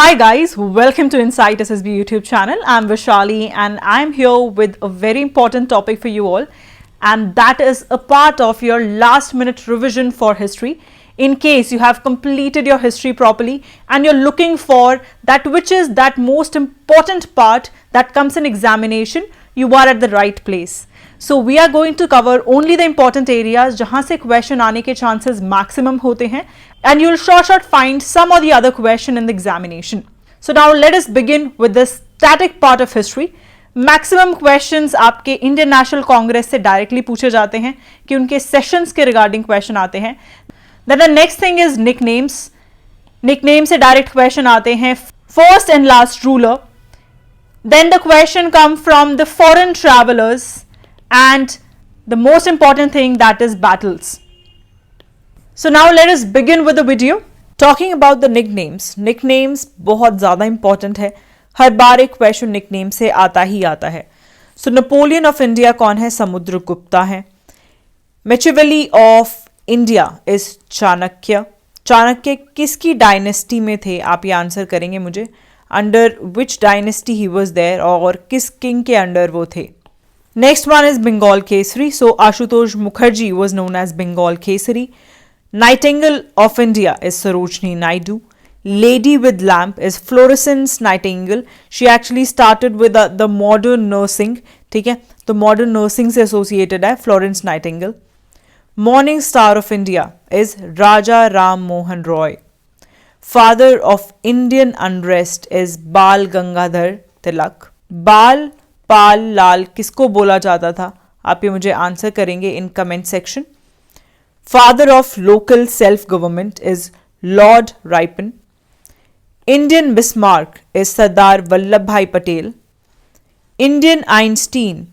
Hi guys, welcome to Insight SSB YouTube channel. I'm Vishali and I'm here with a very important topic for you all, and that is a part of your last minute revision for history. In case you have completed your history properly and you're looking for that which is that most important part that comes in examination, you are at the right place. So we are going to cover only the important areas जहाँ से question आने के chances maximum होते हैं, and you'll sure find some or the other question in the examination. So now let us begin with the static part of history. Maximum questions आपके Indian national Congress से directly पूछे जाते हैं कि उनके सेशंस के रिगार्डिंग क्वेश्चन आते हैं. Then the next thing is nicknames. Nickname से डायरेक्ट क्वेश्चन आते हैं. First and last ruler. Then the question come from the foreign travellers and the most important thing, that is battles. So now let us begin with the video. Talking about the nicknames. Nicknames बहुत ज़्यादा important है. हर बार एक question nickname से आता ही आता है. So Napoleon of India कौन है? समुद्रगुप्ता है. Machiavelli of India is Chanakya. Chanakya किसकी डायनेस्टी में थे? आप ये आंसर करेंगे मुझे. Under which dynasty he was there, और किस किंग के अंडर वो थे? Next one is Bengal Kesari. So Ashutosh Mukherjee was known as Bengal Kesari. Nightingale of India is Sarojini Naidu. Lady with lamp is Florence Nightingale. She actually started with the modern nursing. ठीक है, तो modern nursing से associated है Florence Nightingale. Morning Star of India is Raja Ram Mohan Roy. Father of Indian unrest is Bal Gangadhar Tilak. बाल पाल लाल किसको बोला जाता था? आप ये मुझे आंसर करेंगे in comment section. Father of local self government is lord Ripon. Indian Bismarck is Sardar Vallabh Bhai Patel. Indian Einstein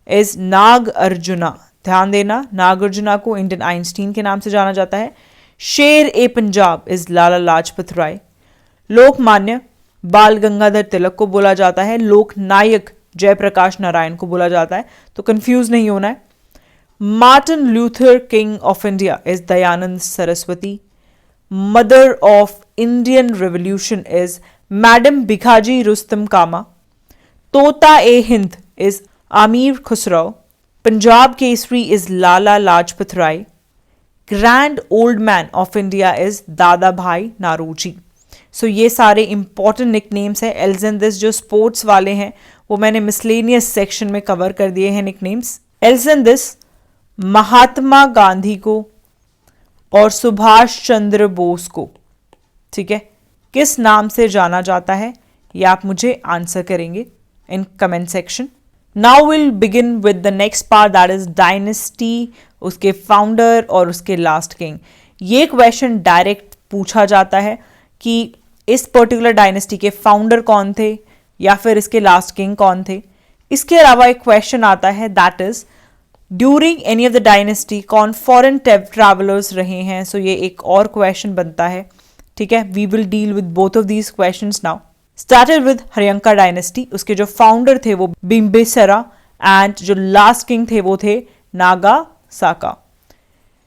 is Nagarjuna. ध्यान देना, नाग अर्जुना को इंडियन आइंस्टीन के नाम से जाना जाता है. शेर ए पंजाब इज लाला लाजपत राय. लोकमान्य बाल गंगाधर तिलक को बोला जाता है. लोकनायक जयप्रकाश नारायण को बोला जाता है, तो कंफ्यूज नहीं होना है. Martin Luther King of India is Dayanand Saraswati. Mother of Indian revolution is madam Bhikaji Rustom Cama. Tota e Hind is Amir Khusro. Punjab Kesari is Lala Lajpat Rai. Grand old man of India is Dadabhai Naoroji. सो ये सारे इंपॉर्टेंट निकनेम्स हैं. एल्जेंदिस जो स्पोर्ट्स वाले हैं वो मैंने मिसलेनियस सेक्शन में कवर कर दिए हैं निकनेम्स. एल्जेंदिस महात्मा गांधी को और सुभाष चंद्र बोस को, ठीक है, किस नाम से जाना जाता है? ये आप मुझे आंसर करेंगे in comment section. Now will begin with the next part, that is dynasty, उसके फाउंडर और उसके लास्ट किंग. ये क्वेश्चन डायरेक्ट पूछा जाता है कि इस पर्टिकुलर डायनेस्टी के फाउंडर कौन थे या फिर इसके लास्ट किंग कौन थे. इसके अलावा एक क्वेश्चन आता है, that is during any of the dynasty कौन फॉरेन ट्रैवलर्स रहे हैं. सो ये एक और क्वेश्चन बनता है. ठीक है, we will deal with both of these questions now. Started with Haryanka dynasty. उसके जो फाउंडर थे वो बिम्बिसरा, एंड जो लास्ट किंग थे वो थे नागा साका.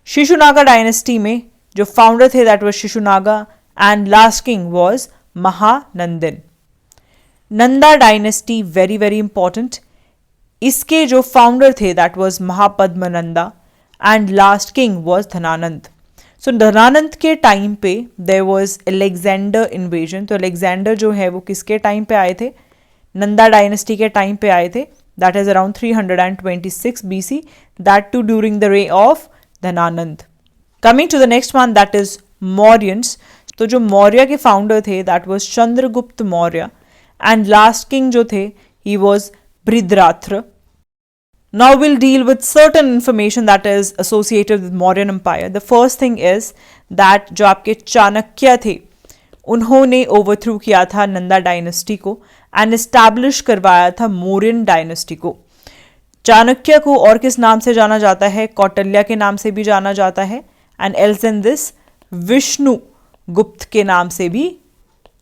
शिशुनागा डायनेस्टी में जो फाउंडर थे that was Shishunaga, and last king was Mahanandin. Nanda dynasty very very important. इसके जो फाउंडर थे that was Mahapadmananda, and last king was Dhanananda. So Dhanananda के टाइम पे देयर वाज अलेक्जेंडर इन्वेजन. तो अलेक्जेंडर जो है वो किसके टाइम पे आए थे? नंदा डायनेस्टी के टाइम पे आए थे. That is around 326 BC, that too during the reign of Dhanananda. Coming to the next one, that is Mauryans. तो जो मौर्य के फाउंडर थे that was Chandragupta Maurya, and last king जो थे he was Bridratha. Now we'll deal with certain information that is associated with Mauryan Empire. The first thing is that जो आपके चाणक्य थे उन्होंने ओवरथ्रू किया था नंदा डायनेस्टी को एंड एस्टैब्लिश करवाया था मौर्यन डायनेस्टी को. चाणक्य को और किस नाम से जाना जाता है? कौटिल्य के नाम से भी जाना जाता है, एंड एल्जेंदिस विष्णु गुप्त के नाम से भी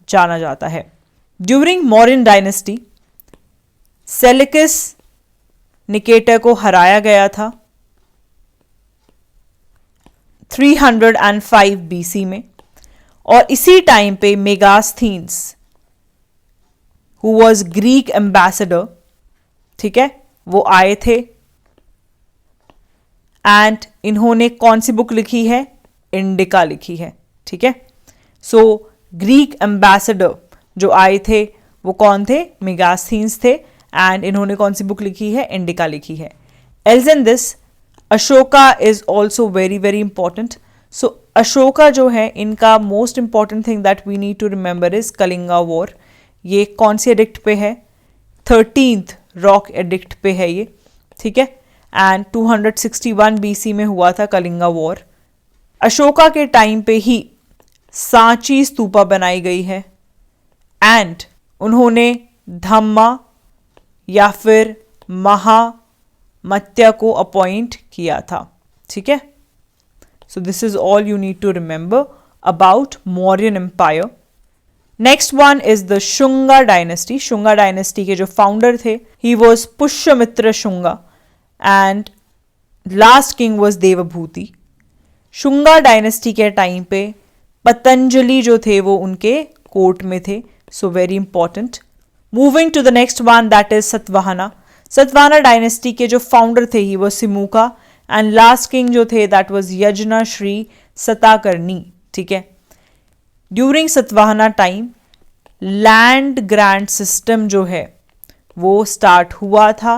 जाना जाता है. During Mauryan dynasty Seleucus Nicator को हराया गया था 305 BC में, और इसी टाइम पे मेगास्थीन्स हु वॉज ग्रीक एम्बेसडर, ठीक है, वो आए थे। एंड इन्होंने कौन सी बुक लिखी है? इंडिका लिखी है, ठीक है। सो ग्रीक एम्बेसडर जो आए थे वो कौन थे? मेगास्थीन्स थे। एंड इन्होंने कौन सी बुक लिखी है? इंडिका लिखी है। Else in this Ashoka is also very very important. So Ashoka जो है, इनका most important thing that we need to remember is Kalinga war. ये कौन सी एडिक्ट पे है? 13th रॉक एडिक्ट पे है ये, ठीक है। एंड 261 BC में हुआ था कलिंगा वॉर। अशोका के टाइम पे ही सांची स्तूपा बनाई गई है। एंड उन्होंने धम्मा या फिर महामत्या को अपॉइंट किया था, ठीक है। So this is all you need to remember about Mauryan empire. Next one is the Shunga dynasty. Shunga dynasty के जो फाउंडर थे, he was Pushyamitra Shunga and last king was Devabhuti. Shunga dynasty के टाइम पे पतंजलि जो थे वो उनके कोर्ट में थे। So very important. Moving to the next one that is Satavahana. Satavahana dynasty के जो फाउंडर थे ही वो सिमुका एंड लास्ट किंग जो थे दैट वाज यजना श्री सताकर्णी, ठीक है। During Satavahana time land grant system जो है वो स्टार्ट हुआ था।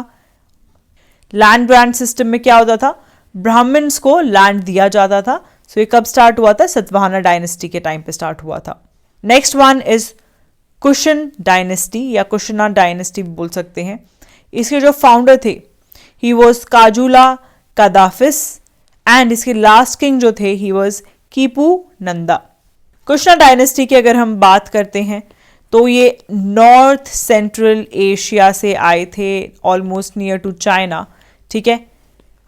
लैंड ग्रांट सिस्टम में क्या होता था? ब्राह्मण्स को लैंड दिया जाता था। सो ये कब स्टार्ट हुआ था? सतवाहना डायनेस्टी के टाइम पे स्टार्ट हुआ था। Next one is cushion dynasty या कुशना डायनेस्टी बोल सकते हैं। इसके जो फाउंडर थे ही वॉज काजूला कादाफिस एंड इसके लास्ट किंग जो थे ही वॉज कीपू नंदा। कुशना डायनेस्टी की अगर हम बात करते हैं तो ये नॉर्थ सेंट्रल एशिया से आए थे, ऑलमोस्ट नियर टू चाइना, ठीक है।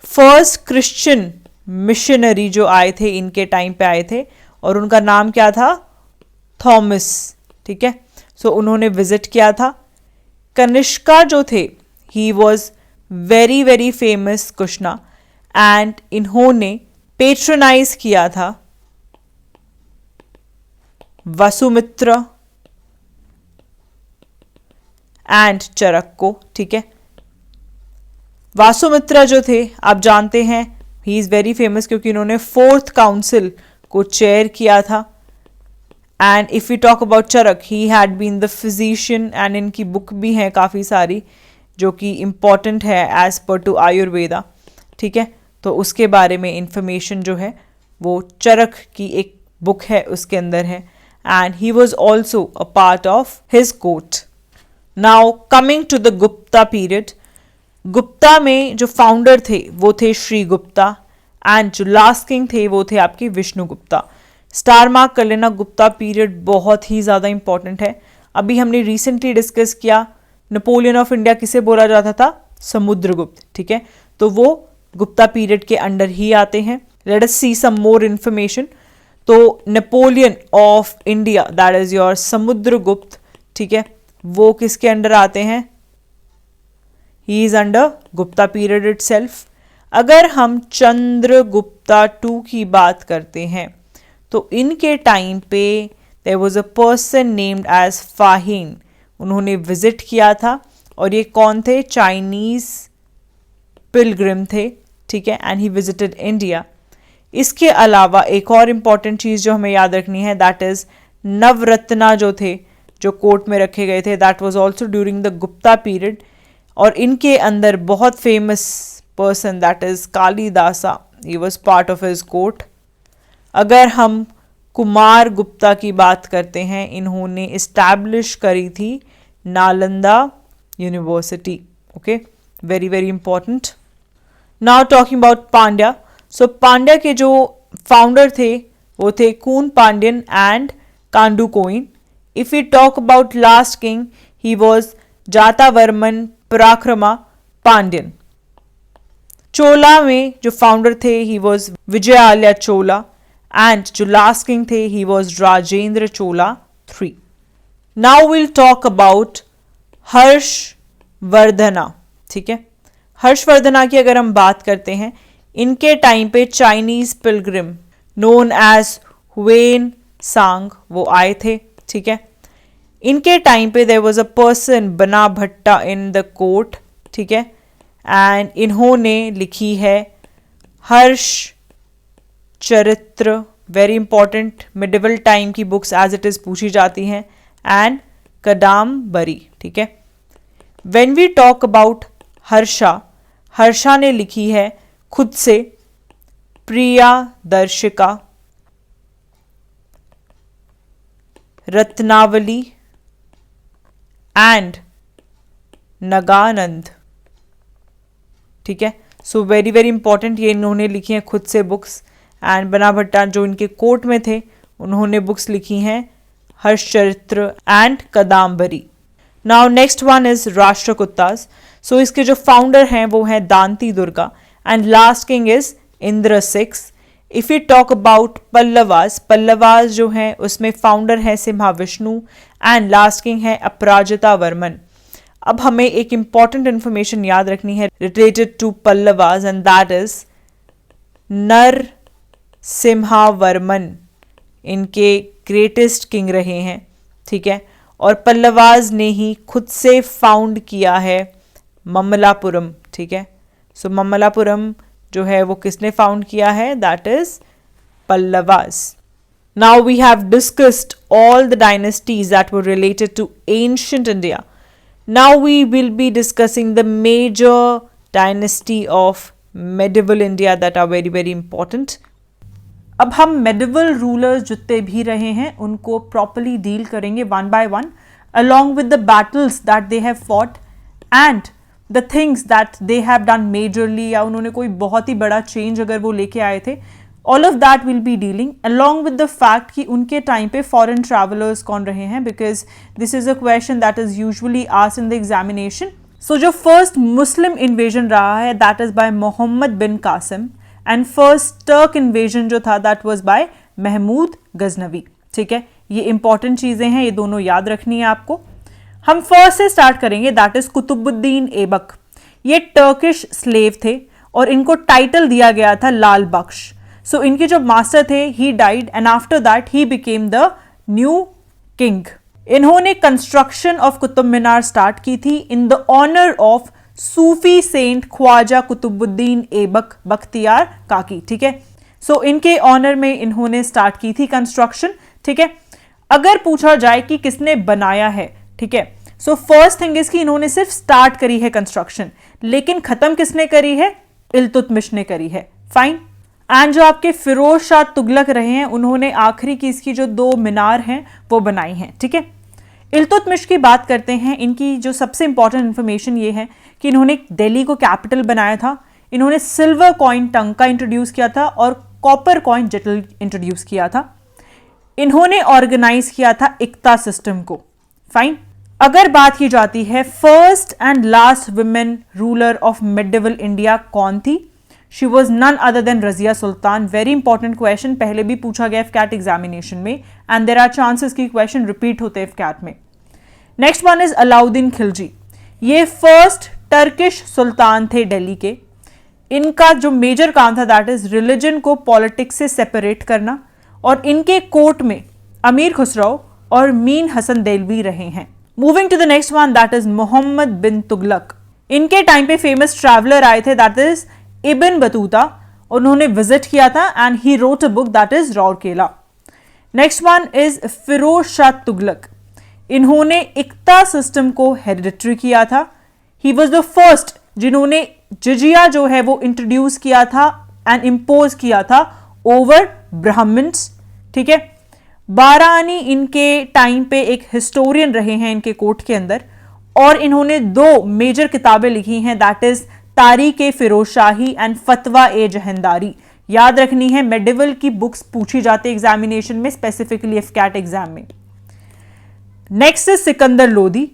फर्स्ट क्रिश्चियन मिशनरी जो आए थे इनके टाइम पे आए थे और उनका नाम क्या था? थॉमस, ठीक है। सो उन्होंने विजिट किया था। कनिष्का जो थे he was very very famous Kushana and इन्होंने पेट्रोनाइज किया था वसुमित्र एंड चरक को, ठीक है। वासुमित्रा जो थे आप जानते हैं ही इज वेरी फेमस क्योंकि इन्होंने 4th काउंसिल को चेयर किया था। And if you talk about Charaka, he had been the physician and इनकी बुक भी हैं काफ़ी सारी जो कि इम्पॉर्टेंट है एज पर टू आयुर्वेदा, ठीक है। तो उसके बारे में इंफॉर्मेशन जो है वो चरक की एक बुक है उसके अंदर है। And he was also a part of his court. Now coming to the Gupta period. Gupta में जो फाउंडर थे वो थे श्री गुप्ता एंड जो लास्ट किंग थे वो थे आपके विष्णु गुप्ता। स्टार मार्क कर लेना, गुप्ता पीरियड बहुत ही ज़्यादा इंपॉर्टेंट है। अभी हमने रिसेंटली डिस्कस किया नेपोलियन ऑफ इंडिया किसे बोला जाता था? समुद्रगुप्त, ठीक है। तो वो गुप्ता पीरियड के अंडर ही आते हैं। लेट अस सी सम मोर इंफॉर्मेशन। तो Napoleon of India that is your Samudragupta, ठीक है, वो किसके अंडर आते हैं? He is under Gupta period itself. अगर हम चंद्रगुप्ता 2 की बात करते हैं तो इनके टाइम पे there was a person named as Fahien. उन्होंने विजिट किया था और ये कौन थे? चाइनीज पिलग्रिम थे, ठीक है। And he visited India. इसके अलावा एक और इम्पॉर्टेंट चीज़ जो हमें याद रखनी है दैट इज नवरत्ना जो थे जो कोर्ट में रखे गए थे that was also during the Gupta period. और इनके अंदर बहुत famous person that is Kalidasa, he was part of his court. अगर हम कुमार गुप्ता की बात करते हैं, इन्होंने इस्टेब्लिश करी थी Nalanda university, okay, very very important. Now talking about Pandya. So Pandya के जो फाउंडर थे वो थे Koon Pandyan and Kadungon. If you talk about last king he was Jatavarman Parakrama Pandyan. Chola में जो फाउंडर थे he was Vijayalaya Chola and जो लास्ट किंग थे he was Rajendra Chola 3। Now will talk about Harshavardhana, ठीक है। हर्षवर्धना की अगर हम बात करते हैं, इनके टाइम पे Chinese pilgrim known as Hiuen Tsang वो आए थे, ठीक है। इनके टाइम पे देयर वाज अ पर्सन बना भट्टा इन द कोर्ट, ठीक है, एंड इन्होंने लिखी है Harsha Charita, very important, medieval time की बुक्स एज इट इज पूछी जाती हैं, एंड कदाम्बरी, ठीक है। When we talk about Harsha, Harsha ने लिखी है खुद से प्रिया दर्शिका, रत्नावली एंड नगानंद, ठीक है। सो वेरी वेरी इंपॉर्टेंट, ये इन्होंने लिखी हैं खुद से बुक्स, एंड बना भट्टा जो इनके कोर्ट में थे उन्होंने बुक्स लिखी हैं Harshacharita and Kadambari. Now next one is Rashtrakutas. So इसके जो फाउंडर हैं वो हैं Danti Durga, and last king is Indra six. If you talk about Pallavas, Pallavas जो हैं उसमें फाउंडर है सिम्हाविष्णु, एंड लास्ट किंग है अपराजिता वर्मन। अब हमें एक इंपॉर्टेंट इंफॉर्मेशन याद रखनी है related to Pallavas, and that is Narasimhavarman इनके ग्रेटेस्ट किंग रहे हैं, ठीक है। और पल्लवास ने ही खुद से फाउंड किया है ममलापुरम, ठीक है। सो ममलापुरम जो है वो किसने फाउंड किया है, that is Pallavas. Now we have discussed all the dynasties that were related to ancient India. Now we will be discussing the major dynasty of medieval India that are very very important. अब हम medieval rulers जितने भी रहे हैं उनको properly deal करेंगे one by one, along with the battles that they have fought and the things that they have done majorly, या उन्होंने कोई बहुत ही बड़ा चेंज अगर वो लेके आए थे, all of that will be dealing along with the fact कि उनके टाइम पे foreign travelers कौन रहे हैं, because this is a question that is usually asked in the examination. So जो first Muslim invasion रहा है that is by Muhammad bin Qasim, and first Turk invasion जो था that was by Mahmood Ghaznavi. ठीक है, ये इंपॉर्टेंट चीजें हैं, ये दोनों याद रखनी है आपको. हम फर्स्ट से स्टार्ट करेंगे, दैट इज कुतुबुद्दीन ऐबक. ये टर्किश स्लेव थे और इनको टाइटल दिया गया था लाल बख्श. सो इनके जो मास्टर थे he died and after that he became the new king. इन्होंने construction of Qutub Minar start की थी in the honour of Sufi saint Khwaja Qutbuddin Aibak Bakhtiyar Kaki. ठीक है, सो इनके ऑनर में इन्होंने स्टार्ट की थी कंस्ट्रक्शन. ठीक है, अगर पूछा जाए कि किसने बनाया है, ठीक है, सो फर्स्ट थिंग इज कि इन्होंने सिर्फ स्टार्ट करी है कंस्ट्रक्शन, लेकिन खत्म किसने करी है, इल्तुतमिश ने करी है. फाइन. एंड जो आपके फिरोज शाह तुगलक रहे हैं उन्होंने आखिरी की इसकी जो 2 मीनार हैं वो बनाई हैं. ठीक है, इल्तुतमिश की बात करते हैं. इनकी जो सबसे इंपॉर्टेंट इंफॉर्मेशन ये है कि इन्होंने दिल्ली को कैपिटल बनाया था. इन्होंने सिल्वर कॉइन टंका इंट्रोड्यूस किया था और कॉपर कॉइन जटल इंट्रोड्यूस किया था. इन्होंने ऑर्गेनाइज किया था इक्ता सिस्टम को. फाइन. अगर बात की जाती है first and last women ruler of medieval India कौन थी, she was none other than Razia Sultan. Very important question, पहले भी पूछा गया एफकैट एग्जामिनेशन में, एंड देयर आर चांसेस कि क्वेश्चन रिपीट होते हैं एफकैट में. Next one is Alauddin Khilji. ये फर्स्ट टर्किश सुल्तान थे दिल्ली के. इनका जो मेजर काम था दैट इज रिलीजन को पॉलिटिक्स से सेपरेट करना, और इनके कोर्ट में अमीर खुसरो और मीन हसन देलवी रहे हैं. Moving to the next one that is Mohammad bin Tughlaq. इनके टाइम पे फेमस ट्रैवलर आए थे दैट इज इब्न बतूता. उन्होंने विजिट किया था and he wrote a book that is Rourkela. Next one is Firoz Shah Tughlaq. इन्होंने इक्ता सिस्टम को हेरिडिटरी किया था. ही वॉज द फर्स्ट जिन्होंने जिजिया जो है वो इंट्रोड्यूस किया था एंड इम्पोज किया था ओवर ब्राह्मण्स. ठीक है, बारानी इनके टाइम पे एक हिस्टोरियन रहे हैं इनके कोर्ट के अंदर, और इन्होंने 2 मेजर किताबें लिखी हैं दैट इज तारीख ए फिरोज शाही एंड फतवा ए जहंदारी. याद रखनी है, मेडिवल की बुक्स पूछी जाती है एग्जामिनेशन में, स्पेसिफिकली एफकैट एग्जाम में. Next is Sikandar Lodi.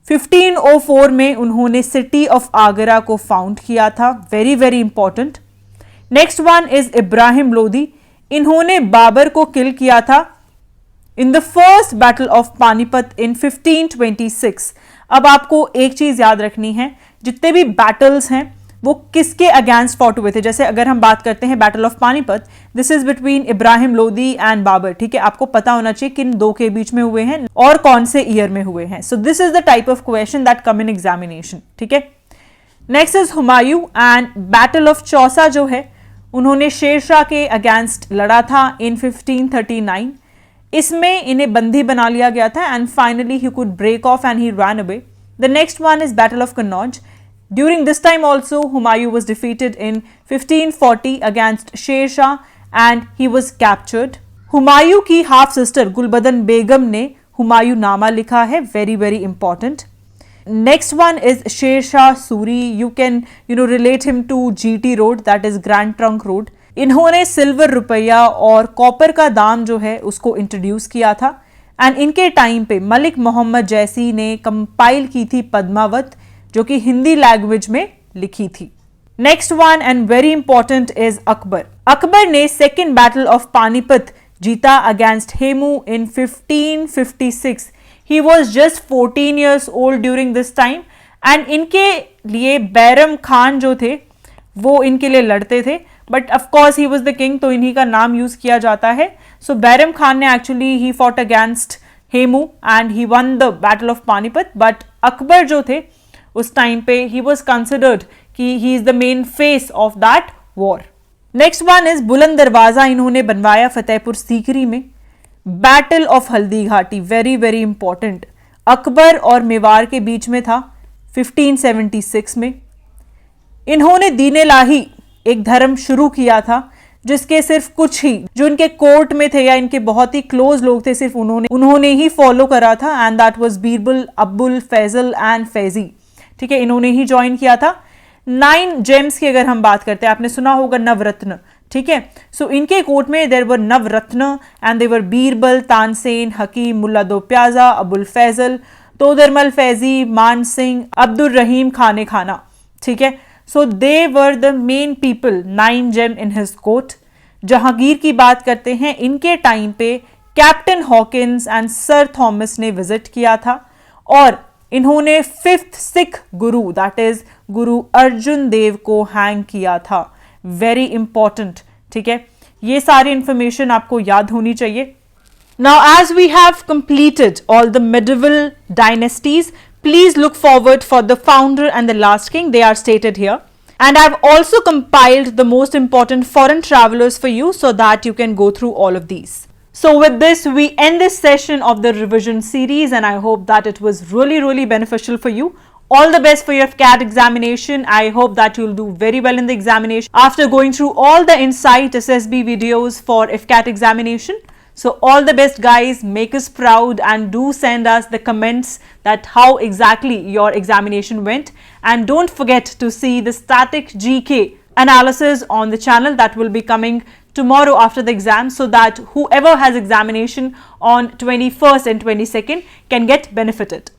1504 में उन्होंने सिटी ऑफ आगरा को फाउंड किया था. Very very important. Next one is Ibrahim Lodi. इन्होंने बाबर को किल किया था in the first battle of Panipat in 1526. अब आपको एक चीज याद रखनी है, जितने भी बैटल्स हैं वो किसके अगेंस्ट फॉट हुए थे। जैसे अगर हम बात करते हैं battle of Panipat, this is between Ibrahim Lodi and Babur, ठीक है। आपको पता होना चाहिए किन दो के बीच में हुए हैं और कौन से ईयर में हुए हैं। सो this is the type of question that come in examination, ठीक है। Next is Humayun and battle of Chausa जो है, उन्होंने शेरशाह के अगेंस्ट लड़ा था इन 1539। इसमें इन्हें बंदी बना लिया गया था and finally he could break off and he run away. The next one is battle of Kannauj. During this time also, Humayun was defeated in 1540 against Sher Shah and he was captured. Humayun की half sister Gulbadan बेगम ने हुमायूं नामा लिखा है, very very important. Next one is Sher Shah Suri. You can relate him to GT road, that is grand trunk road. इन्होंने silver rupiya और copper का दाम जो है उसको इंट्रोड्यूस किया था एंड इनके टाइम पे मलिक मोहम्मद जैसी ने कंपाइल की थी पद्मावत, जो कि हिंदी लैंग्वेज में लिखी थी। Next one and very important is Akbar. Akbar ने सेकेंड बैटल ऑफ पानीपत जीता against Hemu in 1556। He was just 14 years old during this time and इनके लिए बैरम खान जो थे वो इनके लिए लड़ते थे, but of course he was the king, तो इन्हीं का नाम यूज किया जाता है। सो बैरम खान ने actually he fought against Hemu and he one the battle of Panipat, but Akbar जो थे उस टाइम पे ही वॉज कंसिडर्ड कि he is the main face of that war. Next one is बुलंद दरवाजा, इन्होंने बनवाया फतेहपुर सीकरी में। Battle of Haldi Ghati, very very important, Akbar और मेवाड़ के बीच में था 1576 में। इन्होंने दीन लाही एक धर्म शुरू किया था जिसके सिर्फ कुछ ही जो इनके कोर्ट में थे या इनके बहुत ही क्लोज लोग थे, सिर्फ उन्होंने ही फॉलो करा था and that was Birbal, Abul, Fazal and Faizi, ठीक है। इन्होंने ही ज्वाइन किया था। 9 जेम्स की अगर हम बात करते हैं, आपने सुना होगा नवरत्न, ठीक है। सो इनके कोर्ट में देयर वर नवरत्न एंड देवर बीरबल, तानसेन, हकीम, मुल्ला दो प्याजा, अबुल फैजल, तोदरमल फैजी, मान सिंह, अब्दुल रहीम खाने खाना, ठीक है। So they were the main people, 9 gem in his court. Jahangir की बात करते हैं, इनके टाइम पे captain Hawkins and sir Thomas ने विजिट किया था और इन्होंने 5th Sikh Guru that is गुरु अर्जुन देव को हैंग किया था, वेरी इंपॉर्टेंट, ठीक है। ये सारी इंफॉर्मेशन आपको याद होनी चाहिए। Now as we have completed all the medieval dynasties, please look forward for the founder and the last king. They are stated here. And I've also compiled the most important foreign travelers for you so that you can go through all of these. So with this, we end this session of the revision series and I hope that it was really beneficial for you. All the best for your FCAT examination. I hope that you'll do very well in the examination after going through all the Insight SSB videos for FCAT examination. So all the best guys, make us proud and do send us the comments that how exactly your examination went, and don't forget to see the static GK analysis on the channel that will be coming tomorrow after the exam, so that whoever has examination on 21st and 22nd can get benefited.